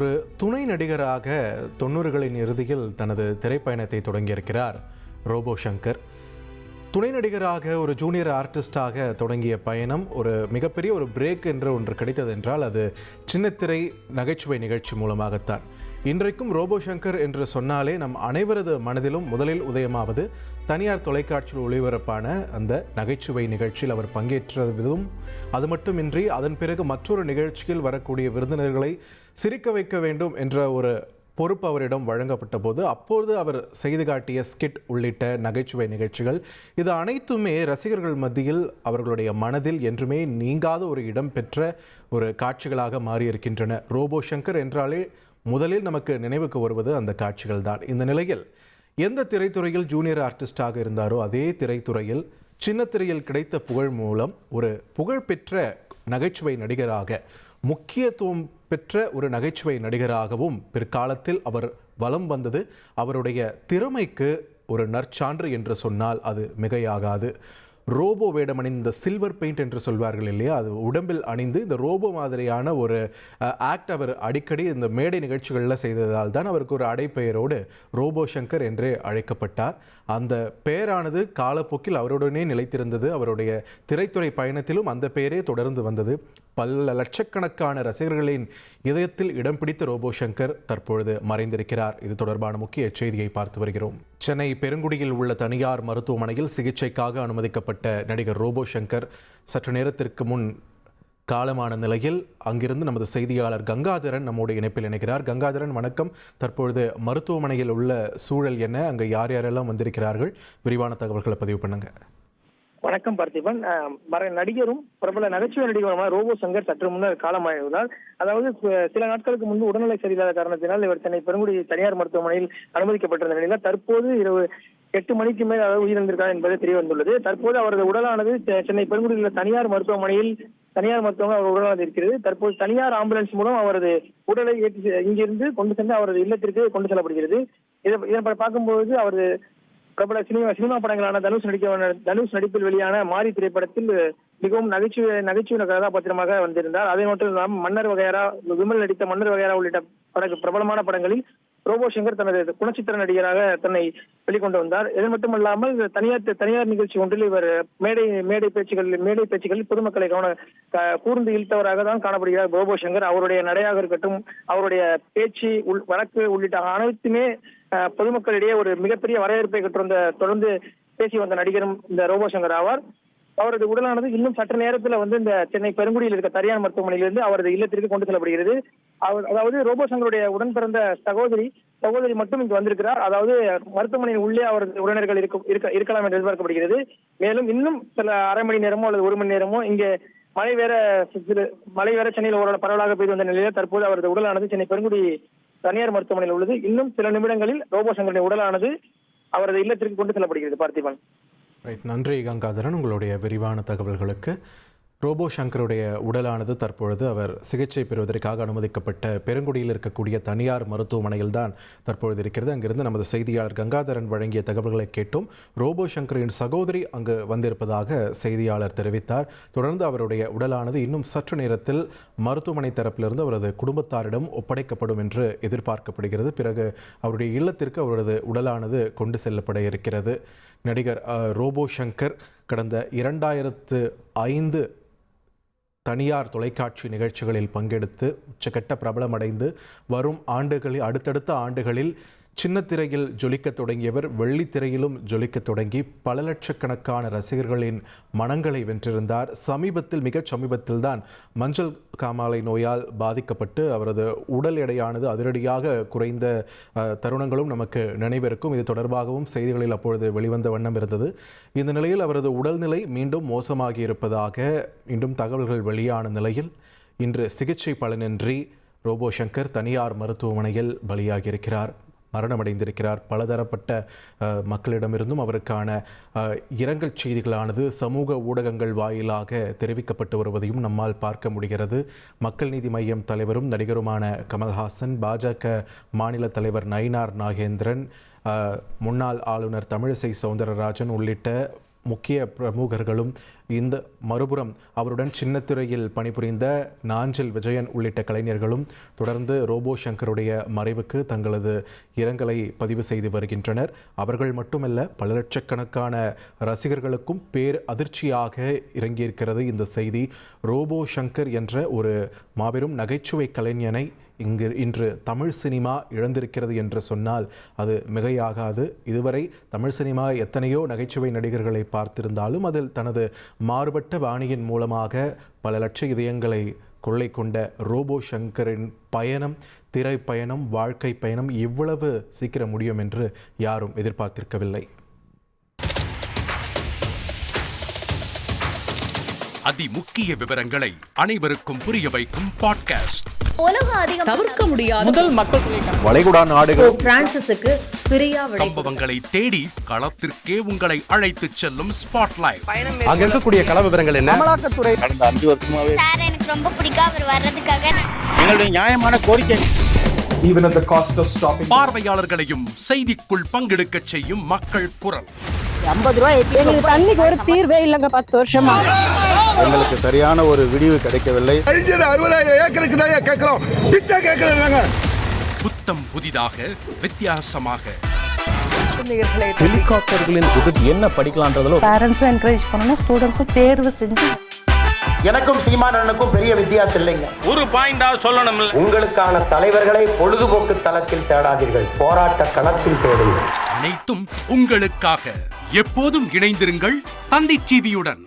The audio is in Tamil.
ஒரு துணை நடிகராக 90களின் இறுதியில் தனது திரைப்பயணத்தை தொடங்கியிருக்கிறார் ரோபோ சங்கர். துணை நடிகராக ஒரு ஜூனியர் ஆர்டிஸ்டாக தொடங்கிய பயணம் ஒரு மிகப்பெரிய ஒரு பிரேக் என்று ஒன்று கிடைத்தது என்றால் அது சின்னத்திரை நகைச்சுவை நிகழ்ச்சி மூலமாகத்தான். இன்றைக்கும் ரோபோ சங்கர் என்று சொன்னாலே நம் அனைவரது மனதிலும் முதலில் உதயமாவது தனியார் தொலைக்காட்சியில் ஒளிபரப்பான அந்த நகைச்சுவை நிகழ்ச்சியில் அவர் பங்கேற்றதும், அது மட்டுமின்றி அதன் பிறகு மற்றொரு நிகழ்ச்சியில் வரக்கூடிய விருந்தினர்களை சிரிக்க வைக்க வேண்டும் என்ற ஒரு பொறுப்பு அவரிடம் வழங்கப்பட்ட போது அப்போது அவர் செய்து காட்டிய ஸ்கிட் உள்ளிட்ட நகைச்சுவை நிகழ்ச்சிகள், இது அனைத்துமே ரசிகர்கள் மத்தியில் அவர்களுடைய மனதில் என்றுமே நீங்காத ஒரு இடம் பெற்ற ஒரு காட்சிகளாக மாறியிருக்கின்றன. ரோபோ சங்கர் என்றாலே முதலில் நமக்கு நினைவுக்கு வருவது அந்த காட்சிகள் தான். இந்த நிலையில் எந்த திரைத்துறையில் ஜூனியர் ஆர்டிஸ்டாக இருந்தாரோ அதே திரைத்துறையில் சின்ன திரையில் கிடைத்த புகழ் மூலம் ஒரு புகழ்பெற்ற நகைச்சுவை நடிகராக, முக்கியத்துவம் பெற்ற ஒரு நகைச்சுவை நடிகராகவும் பிற்காலத்தில் அவர் வலம் வந்தது அவருடைய திறமைக்கு ஒரு நற்சான்று என்று சொன்னால் அது மிகையாகாது. ரோபோ வேடமணிந்த சில்வர் பெயிண்ட் என்று சொல்வார்கள் இல்லையா, அது உடம்பில் அணிந்து இந்த ரோபோ மாதிரியான ஒரு ஆக்ட் அவர் அடிக்கடி இந்த மேடை நிகழ்ச்சிகளில் செய்ததால் தான் அவருக்கு ஒரு அடைப்பெயரோடு ரோபோ சங்கர் என்றே அழைக்கப்பட்டார். அந்த பெயரானது காலப்போக்கில் அவருடனே நிலைத்திருந்தது. அவருடைய திரைத்துறை பயணத்திலும் அந்த பெயரே தொடர்ந்து வந்தது. பல லட்சக்கணக்கான ரசிகர்களின் இதயத்தில் இடம் பிடித்த ரோபோ சங்கர் தற்பொழுது மறைந்திருக்கிறார். இது தொடர்பான முக்கிய செய்தியை பார்த்து வருகிறோம். சென்னை பெருங்குடியில் உள்ள தனியார் மருத்துவமனையில் சிகிச்சைக்காக அனுமதிக்கப்பட்ட நடிகர் ரோபோ சங்கர் சற்று நேரத்திற்கு முன் காலமான நிலையில் அங்கிருந்து நமது செய்தியாளர் கங்காதரன் நம்மோடு இணைப்பில் இணைகிறார். கங்காதரன், வணக்கம். தற்பொழுது மருத்துவமனையில் உள்ள சூழல் என்ன, அங்கு யார் யாரெல்லாம் வந்திருக்கிறார்கள், விரிவான தகவல்களை பதிவு பண்ணுங்க. வணக்கம் பார்த்திபன். நடிகரும் பிரபல நகைச்சுவை நடிகருமான ரோபோ சங்கர் சற்று முன்னர் காலமாகியுள்ளார். அதாவது சில நாட்களுக்கு முன்பு உடல்நிலை சரியில்லாத காரணத்தினால் இவர் சென்னை பெருங்குடி தனியார் மருத்துவமனையில் அனுமதிக்கப்பட்டிருந்த நிலையில் தற்போது இரவு 8 மணிக்கு மேல் அதாவது உயிரிழந்திருக்கார் என்பது தெரிய வந்துள்ளது. தற்போது அவரது உடலானது சென்னை பெருங்குடியில் உள்ள தனியார் மருத்துவமனை அவர் உடலானது இருக்கிறது. தற்போது தனியார் ஆம்புலன்ஸ் மூலம் அவரது உடலை இங்கிருந்து கொண்டு சென்று அவரது இல்லத்திற்கு கொண்டு செல்லப்படுகிறது. இதை பார்க்கும்போது அவரது பிரபல சினிமா படங்களான தனுஷ் நடிப்பில் வெளியான மாரி திரைப்படத்தில் மிகவும் நகைச்சுவை கதாபாத்திரமாக வந்திருந்தார். அதே மட்டும் இல்லாமல் மன்னர் வகையரா, விமல் நடித்த மன்னர் வகையரா உள்ளிட்ட பிரபலமான படங்களில் ரோபோ சங்கர் தனது குணச்சித்திர நடிகராக தன்னை வெளிக்கொண்டு வந்தார். இது மட்டுமல்லாமல் தனியார் நிகழ்ச்சி ஒன்றில் இவர் மேடை பேச்சுகளில் பொதுமக்களை கூர்ந்து இழுத்தவராக தான் காணப்படுகிறார் ரோபோ சங்கர். அவருடைய நடையாக இருக்கட்டும், அவருடைய பேச்சு, வழக்கு உள்ளிட்ட அனைத்துமே பொதுமக்களிடையே ஒரு மிகப்பெரிய வரவேற்பை தொடர்ந்து பேசி வந்த நடிகரும் இந்த ரோபோ சங்கர் ஆவார். அவரது உடலானது இன்னும் சற்று நேரத்தில் இந்த சென்னை பெருங்குடியில் இருக்க தனியார் மருத்துவமனையிலிருந்து அவரது இல்லத்திற்கு கொண்டு செல்லப்படுகிறது. அதாவது ரோபோ சங்கருடைய உடன் பிறந்த சகோதரி மட்டும் இங்கு வந்திருக்கிறார். அதாவது மருத்துவமனையின் உள்ளே அவரது உறவினர்கள் இருக்கலாம் என்று எதிர்பார்க்கப்படுகிறது. மேலும் இன்னும் சில அரை மணி நேரமோ அல்லது 1 மணி நேரமோ இங்கே மழை வேற சென்னையில் ஓரளவு பரவலாக பெய்து வந்த நிலையில் தற்போது அவரது உடலானது சென்னை பெருங்குடி தனியார் மருத்துவமனையில் உள்ளது. இன்னும் சில நிமிடங்களில் ரோபோ சங்கருடைய உடலானது அவரது இல்லத்திற்கு கொண்டு செல்லப்படுகிறது. பார்த்திபன். நன்றி கங்காதரன், உங்களுடைய விரிவான தகவல்களுக்கு. ரோபோ சங்கருடைய உடலானது தற்பொழுது அவர் சிகிச்சை பெறுவதற்காக அனுமதிக்கப்பட்ட பெருங்குடியில் இருக்கக்கூடிய தனியார் மருத்துவமனையில் தான் தற்பொழுது இருக்கிறது. அங்கிருந்து நமது செய்தியாளர் கங்காதரன் வழங்கிய தகவல்களை கேட்டோம். ரோபோ சங்கரின் சகோதரி அங்கு வந்திருப்பதாக செய்தியாளர் தெரிவித்தார். தொடர்ந்து அவருடைய உடலானது இன்னும் சற்று நேரத்தில் மருத்துவமனை தரப்பிலிருந்து அவரது குடும்பத்தாரிடம் ஒப்படைக்கப்படும் என்று எதிர்பார்க்கப்படுகிறது. பிறகு அவருடைய இல்லத்திற்கு அவரது உடலானது கொண்டு செல்லப்பட இருக்கிறது. நடிகர் ரோபோ சங்கர் கடந்த 2005 தனியார் தொலைக்காட்சி நிகழ்ச்சிகளில் பங்கெடுத்து உச்சக்கட்ட பிரபலமடைந்து வரும் அடுத்தடுத்த ஆண்டுகளில் சின்ன திரையில் ஜொலிக்க தொடங்கியவர் வெள்ளித்திரையிலும் ஜொலிக்க தொடங்கி பல லட்சக்கணக்கான ரசிகர்களின் மனங்களை வென்றிருந்தார். மிகச் சமீபத்தில் தான் மஞ்சள் காமாலை நோயால் பாதிக்கப்பட்டு அவரது உடல் எடையானது அதிரடியாக குறைந்த தருணங்களும் நமக்கு நினைவிருக்கும். இது தொடர்பாகவும் செய்திகளில் அப்பொழுது வெளிவந்த வண்ணம் இருந்தது. இந்த நிலையில் அவரது உடல்நிலை மீண்டும் மோசமாகி இருப்பதாக மீண்டும் தகவல்கள் வெளியான நிலையில் இன்று சிகிச்சை பலனின்றி ரோபோ சங்கர் தனியார் மருத்துவமனையில் பலியாகியிருக்கிறார், மரணமடைந்திருக்கிறார். பலதரப்பட்ட மக்களிடமிருந்தும் அவருக்கான இரங்கல் செய்திகளானது சமூக ஊடகங்கள் வாயிலாக தெரிவிக்கப்பட்டு வருவதையும் நம்மால் பார்க்க முடிகிறது. மக்கள் நீதி மய்யம் தலைவரும் நடிகருமான கமல்ஹாசன், பாஜக மாநில தலைவர் நயினார் நாகேந்திரன், முன்னாள் ஆளுநர் தமிழிசை சவுந்தரராஜன் உள்ளிட்ட முக்கிய பிரமுகர்களும் இந்த மறுபுறம் அவருடன் சின்னத்திரையில் பணிபுரிந்த நாஞ்சில் விஜயன் உள்ளிட்ட கலைஞர்களும் தொடர்ந்து ரோபோ சங்கருடைய மறைவுக்கு தங்களது இரங்கலை பதிவு செய்து வருகின்றனர். அவர்கள் மட்டுமல்ல, பல லட்சக்கணக்கான ரசிகர்களுக்கும் பேர் அதிர்ச்சியாக இறங்கியிருக்கிறது இந்த செய்தி. ரோபோ சங்கர் என்ற ஒரு மாபெரும் நகைச்சுவை கலைஞனை இன்று தமிழ் சினிமா இழந்திருக்கிறது என்று சொன்னால் அது மிகையாகாது. இதுவரை தமிழ் சினிமா எத்தனையோ நகைச்சுவை நடிகர்களை பார்த்திருந்தாலும் அதில் தனது மாறுபட்ட பாணியின் மூலமாக பல லட்ச இதயங்களை கொள்ளை கொண்ட ரோபோ சங்கரின் பயணம், திரைப்பயணம், வாழ்க்கை பயணம் இவ்வளவு சீக்கிரம் முடியும் என்று யாரும் எதிர்பார்த்திருக்கவில்லை. அதிமுக்கிய விவரங்களை அனைவருக்கும் புரிய வைக்கும் பாட்காஸ்ட். தவிர்க்க முடியாத முதல் மக்கள் வளைகுடா நாடுகள் பிரான்சிஸுக்கு பிரியா சம்பவங்களை தேடி களத்திற்கே உங்களை அழைத்து செல்லும் ஸ்பாட்லைட். அங்க இருக்கக்கூடிய கள விவரங்கள் என்ன? அமலாக்கத்துறை கடந்த 5 வருஷமாவே சார் எனக்கு ரொம்ப பிடிக்கும் அவர் வர்றதுக்காக. எங்களுடைய நியாயமான கோரிக்கை. Even at the cost of stopping. பார்வையாளர்களையும் செய்திக்குள் பங்கெடுக்க செய்யும் மக்கள் குரல். 50 ரூபாய் எங்களுக்கு தண்ணிக்கு ஒரு தீர்வே இல்லைங்க 10 வருஷமா. எங்களுக்கு சரியான ஒரு விடிவு கிடைக்கவில்லை. 60,000 ஏக்கருக்கு தான் கேட்கிறோம், பிச்சை கேட்கறாங்க. புத்தம் புதிதாக, வித்தியாசமாக ஹெலிகாப்டர்களின் உதவி என்ன படிக்கலான்றதுல பேரண்ட்ஸும் என்கரேஜ் பண்ணணும், ஸ்டூடெண்ட்ஸும் தேர்வு செஞ்சு. எனக்கும் சீமானனுக்கும் பெரிய வித்தியாசம் இல்லைங்க. ஒரு பாயிண்டா சொல்லணும். உங்களுக்கான தலைவர்களை பொழுதுபோக்கு தளத்தில் தேடாதீர்கள், போராட்ட களத்தில் தேடுங்கள். அனைத்தும் உங்களுக்காக. எப்போதும் இணைந்திருங்கள் தந்தி டிவியுடன்.